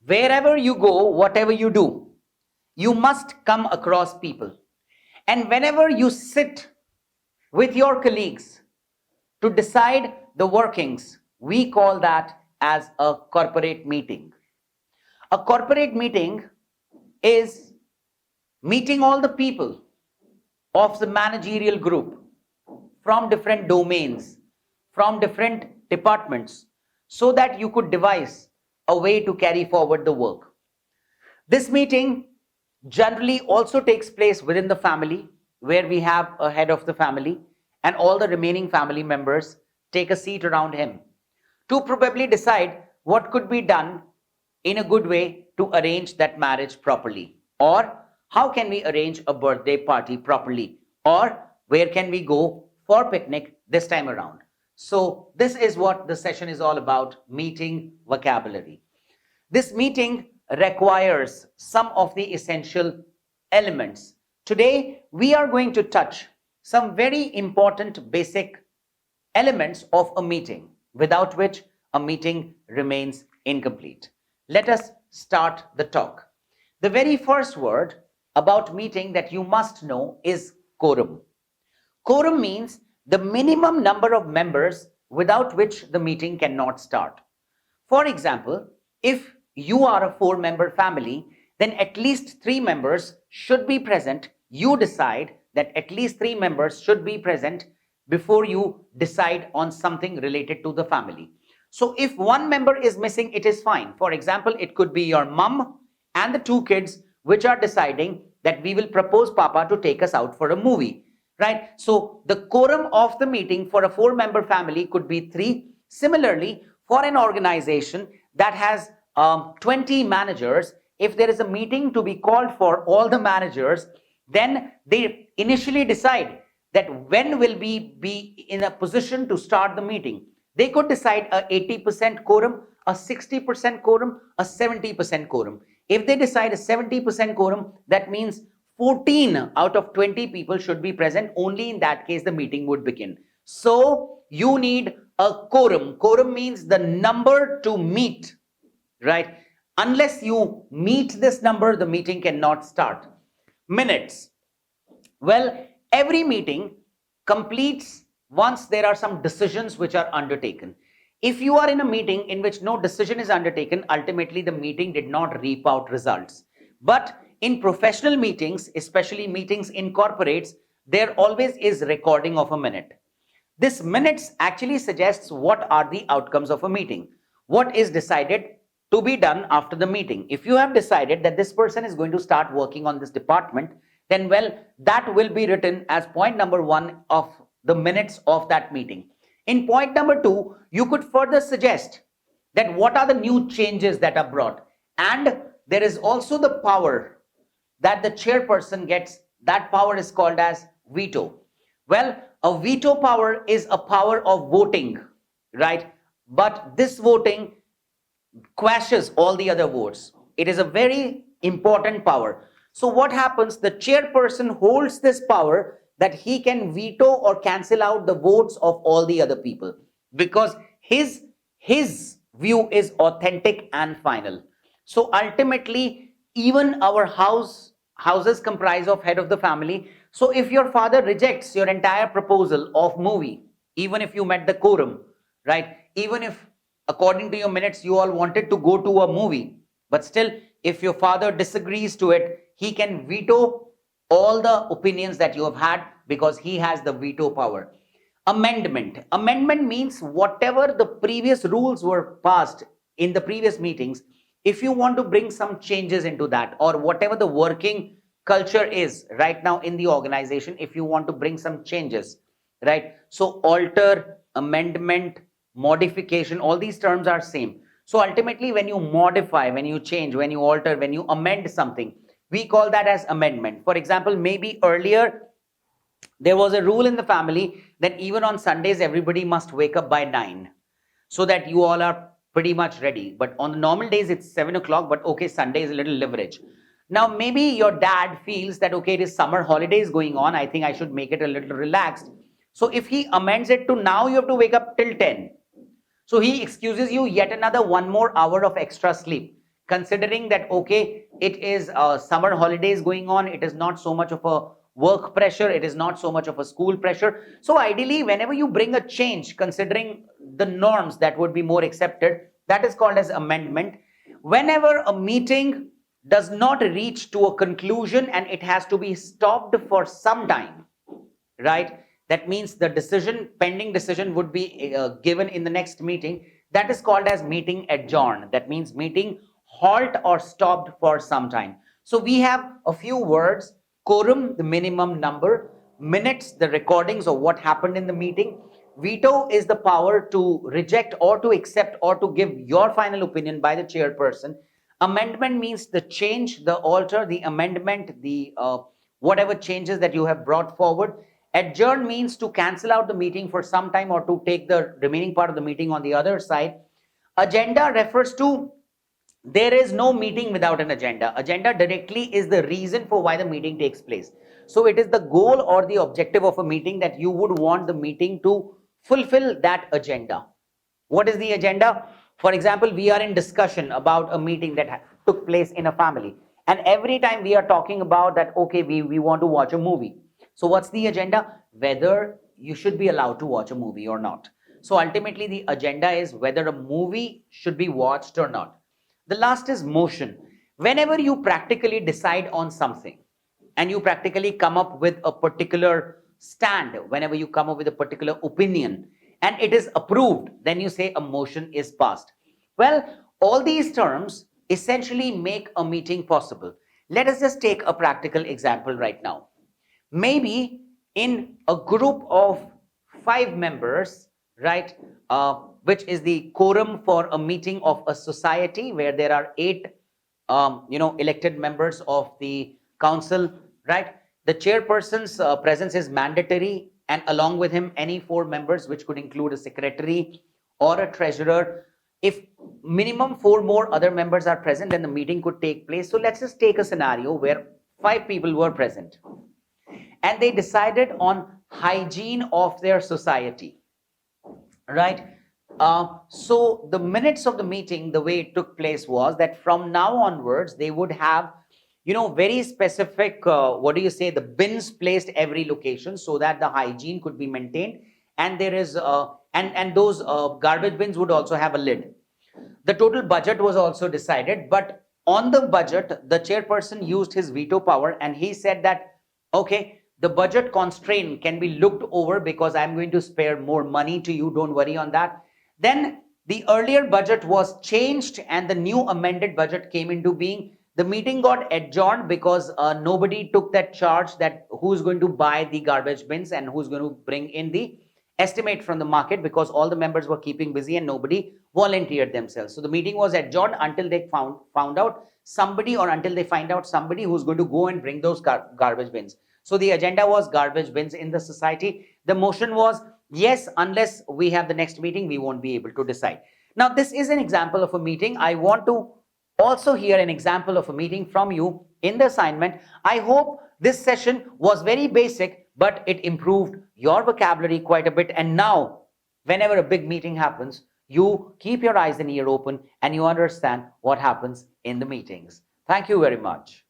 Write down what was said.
Wherever you go, whatever you do, you must come across people. And whenever you sit with your colleagues to decide the workings, we call that as a corporate meeting. A corporate meeting is meeting all the people of the managerial group from different domains, from different departments, so that you could devise a way to carry forward the work. This meeting generally also takes place within the family, where we have a head of the family and all the remaining family members take a seat around him to probably decide what could be done in a good way to arrange that marriage properly, or how can we arrange a birthday party properly, or where can we go for picnic this time around. So this is what the session is all about, meeting vocabulary. This meeting requires some of the essential elements. Today, we are going to touch some very important basic elements of a meeting, without which a meeting remains incomplete. Let us start the talk. The very first word about meeting that you must know is quorum. Quorum means the minimum number of members without which the meeting cannot start. For example, if you are a 4-member family, then at least 3 members should be present. You decide that at least 3 members should be present before you decide on something related to the family. So if one member is missing, it is fine. For example, it could be your mom and the 2 kids which are deciding that we will propose Papa to take us out for a movie, right? So the quorum of the meeting for a 4-member family could be 3. Similarly, for an organization that has 20 managers, if there is a meeting to be called for all the managers, then they initially decide that when will we be in a position to start the meeting. They could decide a 80% quorum, a 60% quorum, a 70% quorum. If they decide a 70% quorum, that means 14 out of 20 people should be present. Only in that case the meeting would begin. So you need a quorum. Quorum means the number to meet, right? Unless you meet this number, the meeting cannot start. Minutes. Well, every meeting completes once there are some decisions which are undertaken. If you are in a meeting in which no decision is undertaken, ultimately the meeting did not reap out results. But in professional meetings, especially meetings in corporates, there always is recording of a minute. This minutes actually suggests what are the outcomes of a meeting, what is decided to be done after the meeting. If you have decided that this person is going to start working on this department, then well, that will be written as point number 1 of the minutes of that meeting. In point number 2, you could further suggest that what are the new changes that are brought. And there is also the power that the chairperson gets. That power is called as veto. Well, a veto power is a power of voting, right? But this voting quashes all the other votes. It is a very important power. So what happens? The chairperson holds this power that he can veto or cancel out the votes of all the other people, because his view is authentic and final. So ultimately, even our houses comprise of head of the family. So if your father rejects your entire proposal of movie, even if you met the quorum, right? Even if according to your minutes you all wanted to go to a movie, but still if your father disagrees to it, he can veto all the opinions that you have had, because he has the veto power. Amendment means whatever the previous rules were passed in the previous meetings, if you want to bring some changes into that, or whatever the working culture is right now in the organization, if you want to bring some changes, right? So alter, amendment, modification, all these terms are same. So ultimately, when you modify, when you change, when you alter, when you amend something, we call that as amendment. For example, maybe earlier there was a rule in the family that even on Sundays everybody must wake up by 9, so that you all are pretty much ready. But on the normal days it's 7 o'clock, but okay, Sunday is a little leverage. Now maybe your dad feels that okay, it is summer holidays going on, I think I should make it a little relaxed. So if he amends it to now you have to wake up till 10, so he excuses you yet another 1 more hour of extra sleep. considering that, okay, it is summer holidays going on, it is not so much of a work pressure, it is not so much of a school pressure. So ideally, whenever you bring a change, considering the norms that would be more accepted, that is called as amendment. Whenever a meeting does not reach to a conclusion and it has to be stopped for some time, right? That means the decision, pending decision, would be given in the next meeting. That is called as meeting adjourned. That means meeting halt or stopped for some time. So we have a few words: quorum, the minimum number; minutes, the recordings of what happened in the meeting; veto is the power to reject or to accept or to give your final opinion by the chairperson; amendment means the change, the alter, the amendment, the whatever changes that you have brought forward; adjourn means to cancel out the meeting for some time or to take the remaining part of the meeting on the other side; agenda refers to there is no meeting without an agenda. Agenda directly is the reason for why the meeting takes place. So it is the goal or the objective of a meeting that you would want the meeting to fulfill that agenda. What is the agenda? For example, we are in discussion about a meeting that took place in a family. And every time we are talking about that, okay, we want to watch a movie. So what's the agenda? Whether you should be allowed to watch a movie or not. So ultimately, the agenda is whether a movie should be watched or not. The last is motion. Whenever you practically decide on something and you practically come up with a particular stand, whenever you come up with a particular opinion and it is approved, then you say a motion is passed. Well, all these terms essentially make a meeting possible. Let us just take a practical example right now. Maybe in a group of 5 members, right, which is the quorum for a meeting of a society where there are 8 elected members of the council, right? The chairperson's presence is mandatory, and along with him any 4 members, which could include a secretary or a treasurer. If minimum 4 more other members are present, then the meeting could take place. So let's just take a scenario where 5 people were present and they decided on hygiene of their society, right? So the minutes of the meeting, the way it took place was that from now onwards they would have very specific what do you say, the bins placed every location so that the hygiene could be maintained. And there is and those garbage bins would also have a lid. The total budget was also decided, but on the budget, the chairperson used his veto power and he said that, okay, the budget constraint can be looked over because I'm going to spare more money to you. Don't worry on that. Then the earlier budget was changed and the new amended budget came into being. The meeting got adjourned because nobody took that charge that who's going to buy the garbage bins and who's going to bring in the estimate from the market, because all the members were keeping busy and nobody volunteered themselves. So the meeting was adjourned until they found out somebody, or until they find out somebody who's going to go and bring those garbage bins. So the agenda was garbage bins in the society. The motion was yes, unless we have the next meeting, we won't be able to decide. Now, this is an example of a meeting. I want to also hear an example of a meeting from you in the assignment. I hope this session was very basic, but it improved your vocabulary quite a bit. And now, whenever a big meeting happens, you keep your eyes and ear open and you understand what happens in the meetings. Thank you very much.